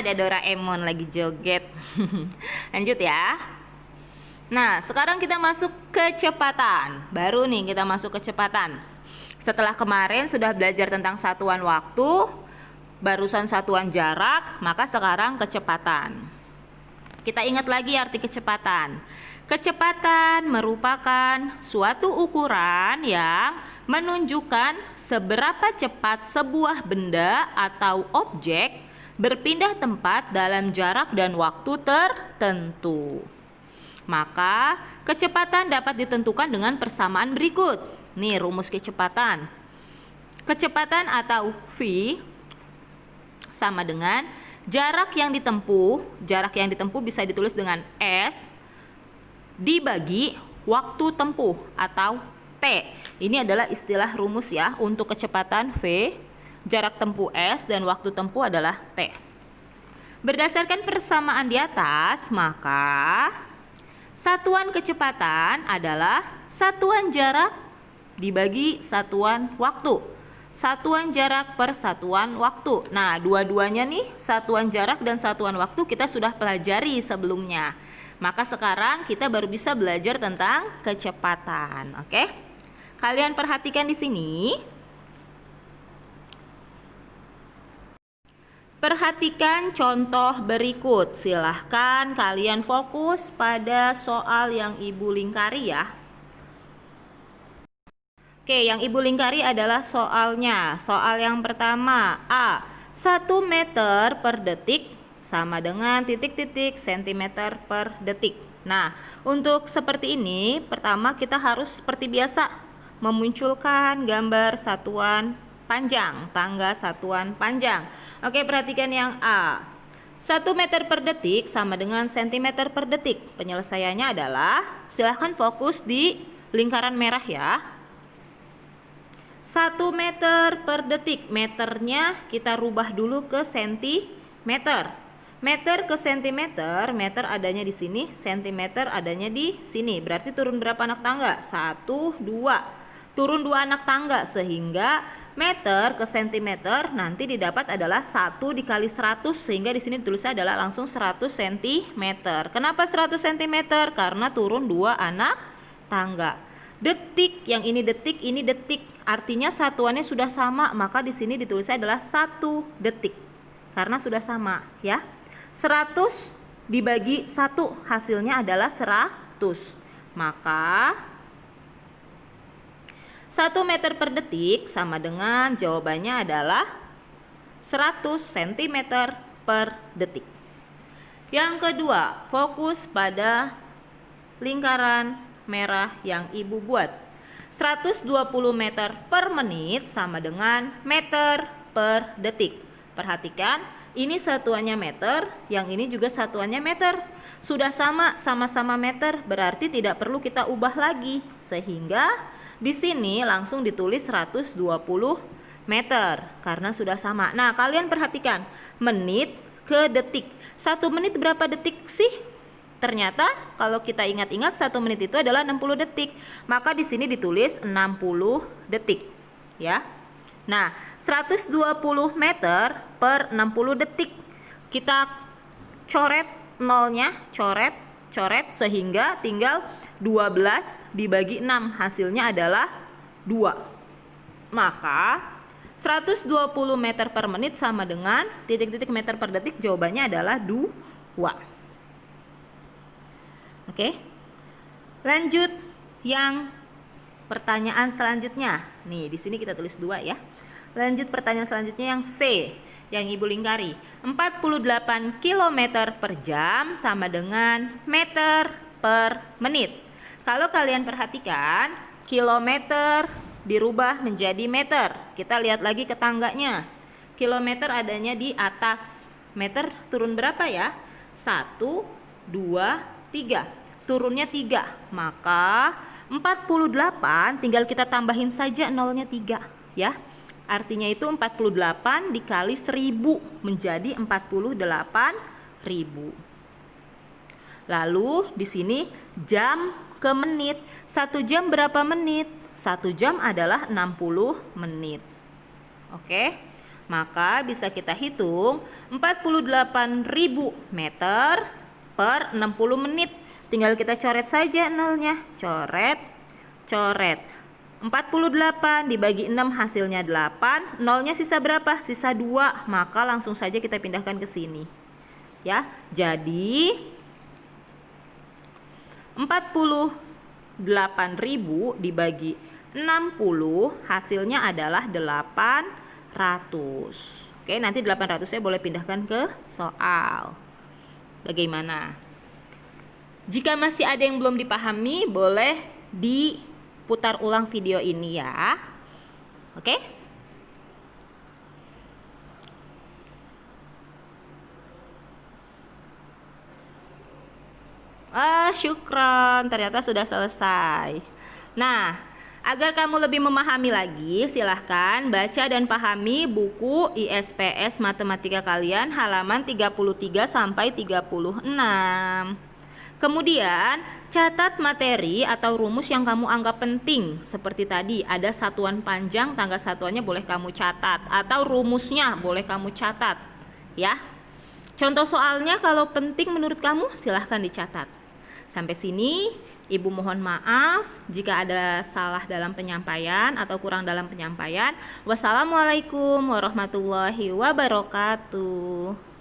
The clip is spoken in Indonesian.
ada Doraemon lagi joget. Lanjut ya. Nah, sekarang kita masuk kecepatan. Baru nih kita masuk kecepatan. Setelah kemarin sudah belajar tentang satuan waktu, barusan satuan jarak, maka sekarang kecepatan. Kita ingat lagi arti kecepatan. Kecepatan merupakan suatu ukuran yang menunjukkan seberapa cepat sebuah benda atau objek berpindah tempat dalam jarak dan waktu tertentu. Maka kecepatan dapat ditentukan dengan persamaan berikut. Nih rumus kecepatan. Kecepatan atau v sama dengan jarak yang ditempuh. Jarak yang ditempuh bisa ditulis dengan s dibagi waktu tempuh atau t. Ini adalah istilah rumus ya untuk kecepatan v, jarak tempuh s dan waktu tempuh adalah t. Berdasarkan persamaan di atas, maka satuan kecepatan adalah satuan jarak dibagi satuan waktu. Satuan jarak per satuan waktu. Nah, dua-duanya nih, satuan jarak dan satuan waktu kita sudah pelajari sebelumnya. Maka sekarang kita baru bisa belajar tentang kecepatan. Oke? Kalian perhatikan di sini. Perhatikan contoh berikut. Silahkan kalian fokus pada soal yang Ibu lingkari ya. Oke, yang Ibu lingkari adalah soalnya. Soal yang pertama, A. 1 meter per detik sama dengan titik-titik sentimeter per detik. Nah, untuk seperti ini, pertama kita harus seperti biasa memunculkan gambar satuan panjang, tangga satuan panjang. Oke, perhatikan yang A. 1 meter per detik sama dengan sentimeter per detik. Penyelesaiannya adalah, silahkan fokus di lingkaran merah ya. 1 meter per detik. Meternya kita rubah dulu ke sentimeter. Meter ke sentimeter, meter adanya di sini, sentimeter adanya di sini. Berarti turun berapa anak tangga? 1, 2. Turun 2 anak tangga, sehingga meter ke sentimeter nanti didapat adalah 1 dikali 100, sehingga di sini tulisnya adalah langsung 100 cm. Kenapa 100 cm? Karena turun 2 anak tangga. Detik, yang ini detik, artinya satuannya sudah sama, maka di sini ditulisnya adalah 1 detik. Karena sudah sama, ya. 100 dibagi 1 hasilnya adalah 100. Maka 1 meter per detik sama dengan jawabannya adalah 100 cm per detik. Yang kedua, fokus pada lingkaran merah yang Ibu buat. 120 meter per menit sama dengan meter per detik. Perhatikan, ini satuannya meter, yang ini juga satuannya meter. Sudah sama-sama meter, berarti tidak perlu kita ubah lagi. Sehingga di sini langsung ditulis 120 meter karena sudah sama. Nah, kalian perhatikan menit ke detik. 1 menit berapa detik sih? Ternyata kalau kita ingat-ingat 1 menit itu adalah 60 detik. Maka di sini ditulis 60 detik, ya. Nah, 120 meter per 60 detik. Kita coret nolnya, coret sehingga tinggal 12 dibagi 6, hasilnya adalah 2. Maka 120 meter per menit sama dengan titik-titik meter per detik, jawabannya adalah 2. Oke. Lanjut yang pertanyaan selanjutnya. Nih, di sini kita tulis 2 ya. Lanjut pertanyaan selanjutnya yang C, yang Ibu lingkari. 48 km per jam sama dengan meter per menit. Kalau kalian perhatikan, kilometer dirubah menjadi meter. Kita lihat lagi ke tangganya. Kilometer adanya di atas. Meter turun berapa ya? 1, 2, 3. Turunnya 3. Maka 48 tinggal kita tambahin saja nolnya 3 ya. Artinya itu 48 dikali 1000 menjadi 48.000. Lalu di sini jam ke menit. 1 jam berapa menit? 1 jam adalah 60 menit. Oke. Maka bisa kita hitung 48.000 meter per 60 menit. Tinggal kita coret saja nolnya. Coret, coret. 48 dibagi 6 hasilnya 8. Nolnya sisa berapa? Sisa 2. Maka langsung saja kita pindahkan ke sini. Ya, jadi 48.000 dibagi 60 hasilnya adalah 800. Oke, nanti 800-nya boleh pindahkan ke soal. Bagaimana? Jika masih ada yang belum dipahami, boleh diputar ulang video ini ya. Oke? Syukron, ternyata sudah selesai. Nah, agar kamu lebih memahami lagi, silahkan baca dan pahami buku ISPS Matematika kalian halaman 33 sampai 36. Kemudian, catat materi atau rumus yang kamu anggap penting. Seperti tadi, ada satuan panjang, tangga satuannya boleh kamu catat, atau rumusnya boleh kamu catat, ya. Contoh soalnya kalau penting menurut kamu, silahkan dicatat. Sampai sini, Ibu mohon maaf jika ada salah dalam penyampaian atau kurang dalam penyampaian. Wassalamualaikum warahmatullahi wabarakatuh.